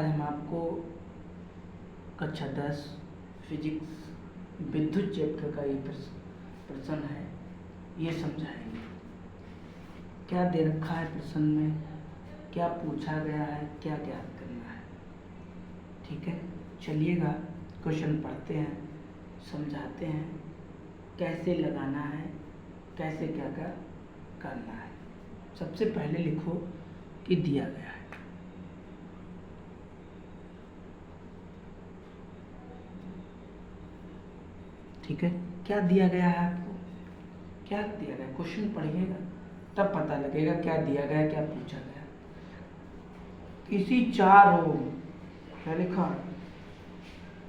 आज हम आपको कक्षा 10 फिजिक्स विद्युत चैप्टर का ये प्रश्न है, ये समझाएंगे। क्या दे रखा है प्रश्न में, क्या पूछा गया है, क्या ज्ञात करना है। ठीक है, चलिएगा क्वेश्चन पढ़ते हैं, समझाते हैं कैसे लगाना है, कैसे क्या क्या करना है। सबसे पहले लिखो कि दिया गया है। ठीक है, क्या दिया गया है आपको, क्या दिया गया, क्वेश्चन पढ़िएगा तब पता लगेगा क्या दिया गया, क्या पूछा गया। किसी 4 ओम, क्या लिखा,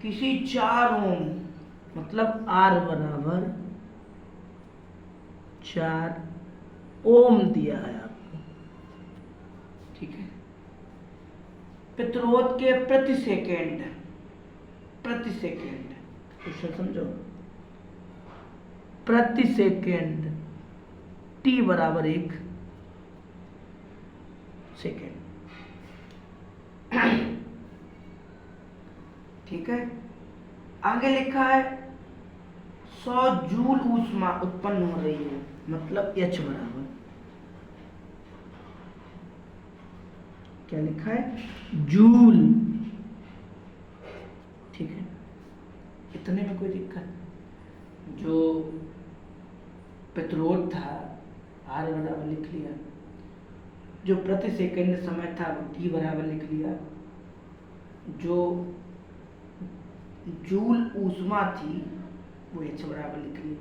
किसी 4 ओम मतलब R बराबर 4 ओम दिया है आपको। ठीक है, प्रतिरोध के प्रति सेकेंड क्वेश्चन समझो, प्रति सेकेंड t बराबर 1 सेकेंड। ठीक है, आगे लिखा है 100 जूल ऊष्मा उत्पन्न हो रही है, मतलब H बराबर, क्या लिखा है, जूल। ठीक है, इतने में कोई दिक्कत, जो प्रतिरोध था R बराबर लिख लिया, जो प्रति सेकंड समय था वो T बराबर लिख लिया, जो जूल ऊष्मा थी वो H बराबर लिख ली।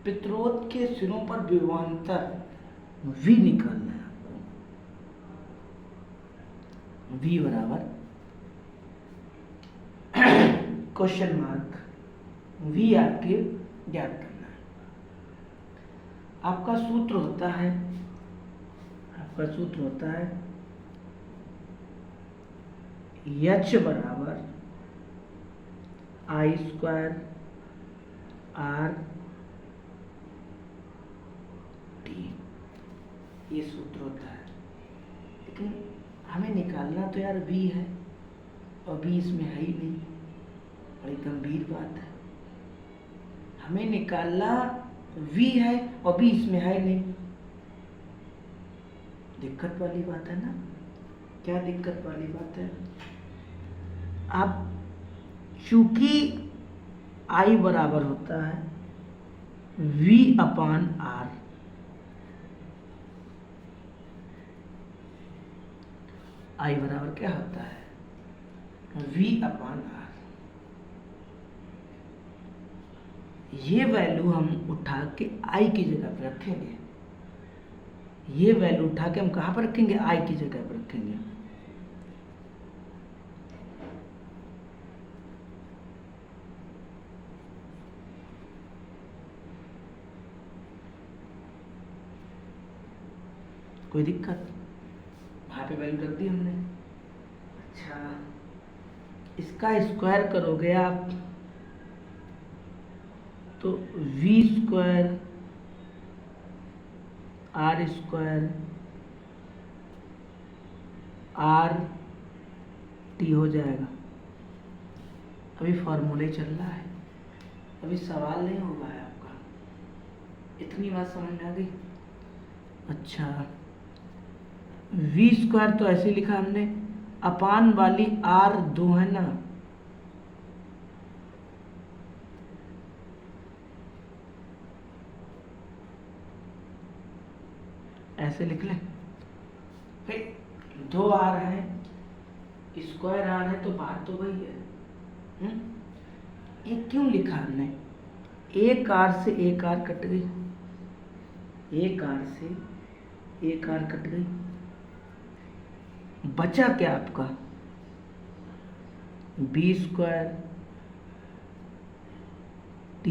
प्रतिरोध के सिरों पर विभवांतर V निकालना है आपको, V बराबर क्वेश्चन मार्क V आपके ज्ञात करना है। आपका सूत्र होता है H बराबर I² R T, ये सूत्र होता है। लेकिन हमें निकालना तो यार V है, और V इसमें है ही नहीं, बड़ी गंभीर बात है। हमें निकालना V है और V इसमें है नहीं, दिक्कत वाली बात है ना। क्या दिक्कत वाली बात है, आप चूंकि I बराबर होता है V/R, I बराबर क्या होता है, V/R। ये वैल्यू हम उठा के I की जगह पर रखेंगे, ये वैल्यू उठा के हम कहाँ पर रखेंगे, I की जगह पर रखेंगे। कोई दिक्कत, वहाँ पे वैल्यू रख दी हमने। अच्छा, इसका स्क्वायर करोगे आप तो V² R² RT हो जाएगा। अभी फॉर्मूले चल रहा है, अभी सवाल नहीं होगा है आपका, इतनी बात समझ में आ गई। अच्छा, V² तो ऐसे लिखा हमने, अपान वाली R2 है ना, ऐसे लिख लें। फिर 2 R है, स्क्वायर R है, तो बात तो वही है। ये क्यों लिखा हमने, एक R से एक R कट गई, एक R से एक R कट गई, बचा क्या आपका, B² T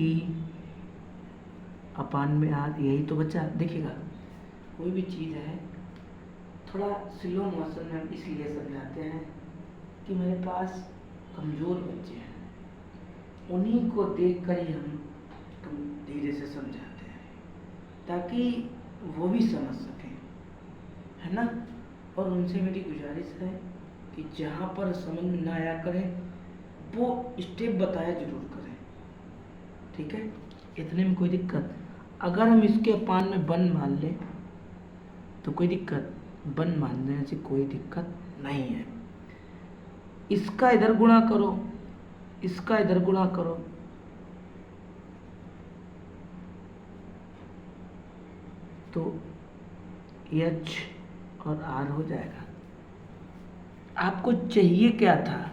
अपान में R, यही तो बचा। देखिएगा, कोई भी चीज़ है थोड़ा स्लो मोशन में हम इसलिए समझाते हैं कि मेरे पास कमज़ोर बच्चे हैं, उन्हीं को देख कर ही हम धीरे से समझाते हैं, ताकि वो भी समझ सकें, है ना। और उनसे मेरी गुजारिश है कि कि जहाँ पर समझ में ना आया करें वो स्टेप बताया जरूर करें, ठीक है। इतने में कोई दिक्कत। अगर हम इसके अपान में वन मान लें तो कोई दिक्कत, वन मानने से कोई दिक्कत नहीं है। इसका इधर गुणा करो, इसका इधर गुणा करो, तो H और R हो जाएगा। आपको चाहिए क्या था,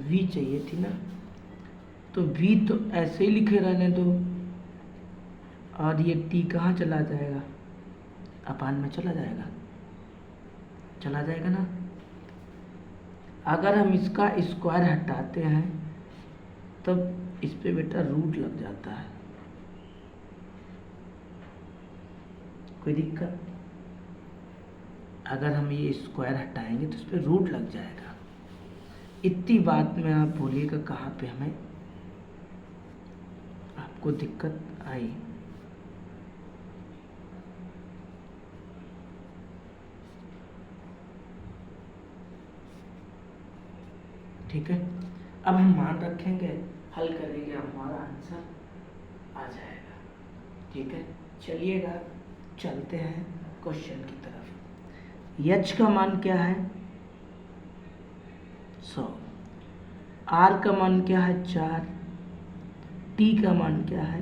V चाहिए थी ना, तो V तो ऐसे ही लिखे रहने दो, और ये T कहाँ चला जाएगा, अपान में चला जाएगा, चला जाएगा ना। अगर हम इसका स्क्वायर हटाते हैं तब इस पे बेटा रूट लग जाता है, कोई दिक्कत। अगर हम ये स्क्वायर हटाएंगे तो इस पे रूट लग जाएगा। इतनी बात में आप बोलिएगा कहाँ पे हमें आपको दिक्कत आई। ठीक है, अब हम मान रखेंगे, हल करेंगे, हमारा आंसर आ जाएगा। ठीक है, चलिएगा चलते हैं क्वेश्चन की तरफ। H का मान क्या है 100, R का मान क्या है 4, T का मान क्या है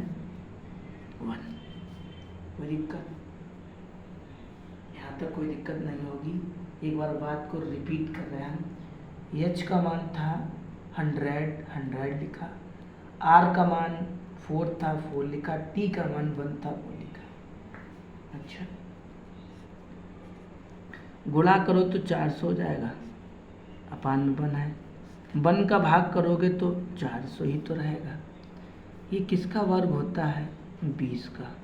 1। कोई दिक्कत, यहाँ तक कोई दिक्कत नहीं होगी। एक बार बात को रिपीट कर रहे हैं हम। H का मान था 100 लिखा, R का मान 4 था 4 लिखा, T का मान 1 था 1 लिखा। अच्छा, गुणा करो तो 400 हो जाएगा, अपान में 1 है, 1 का भाग करोगे तो 400 ही तो रहेगा। ये किसका वर्ग होता है 20 का।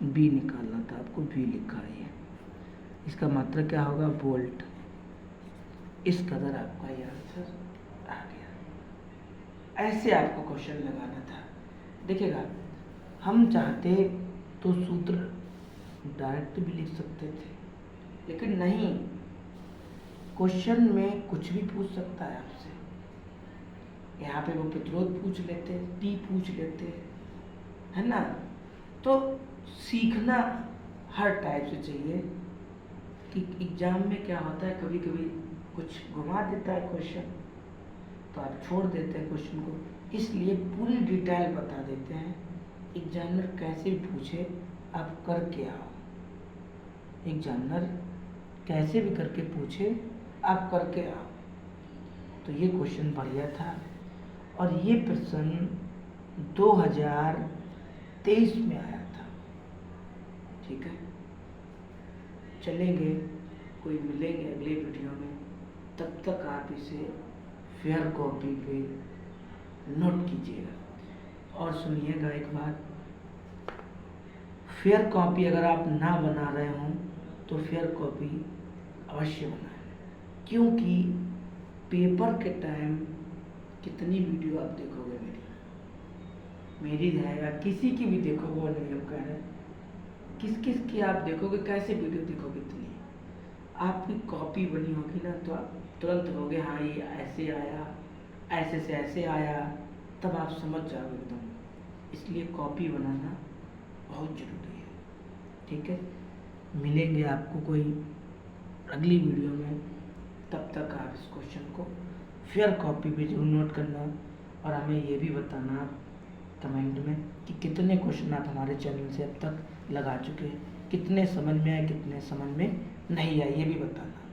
बी निकालना था आपको, बी लिखा है, इसका मतलब क्या होगा वोल्ट। इस कदर आपका ये आंसर आ गया। ऐसे आपको क्वेश्चन लगाना था। देखिएगा, हम चाहते तो सूत्र डायरेक्ट भी लिख सकते थे, लेकिन नहीं, क्वेश्चन में कुछ भी पूछ सकता है आपसे। यहाँ पे वो प्रतिरोध पूछ लेते, टी पूछ लेते, है ना। तो सीखना हर टाइप से चाहिए कि एग्जाम में क्या होता है, कभी कभी कुछ घुमा देता है क्वेश्चन, तो आप छोड़ देते हैं क्वेश्चन को, इसलिए पूरी डिटेल बता देते हैं। एग्जामिनर कैसे भी पूछे आप करके आओ, एग्जामिनर कैसे भी करके पूछे आप करके आओ। तो ये क्वेश्चन बढ़िया था, और ये प्रश्न 2023 में आया था। ठीक है, चलेंगे, कोई मिलेंगे अगले वीडियो में, तब तक आप इसे फेयर कॉपी पे नोट कीजिएगा। और सुनिएगा एक बात, फेयर कॉपी अगर आप ना बना रहे हों तो फेयर कॉपी अवश्य बनाएं, क्योंकि पेपर के टाइम कितनी वीडियो आप देखोगे, मेरी है या किसी की भी देखोगे, वो नहीं हम कह रहे, किस किस की आप देखोगे, कैसे वीडियो देखोगे, इतनी आपकी कॉपी बनी होगी ना, तो आप तुरंत कहोगे हाँ ये ऐसे आया, ऐसे से ऐसे आया, तब आप समझ जाओगे एकदम। इसलिए कॉपी बनाना बहुत ज़रूरी है। ठीक है, मिलेंगे आपको कोई अगली वीडियो में, तब तक आप इस क्वेश्चन को फेयर कॉपी पे जरूर नोट करना, और हमें ये भी बताना कमेंट में कि कितने क्वेश्चन आप हमारे चैनल से अब तक लगा चुके हैं, कितने समझ में आए, कितने समझ में नहीं आए, ये भी बताना।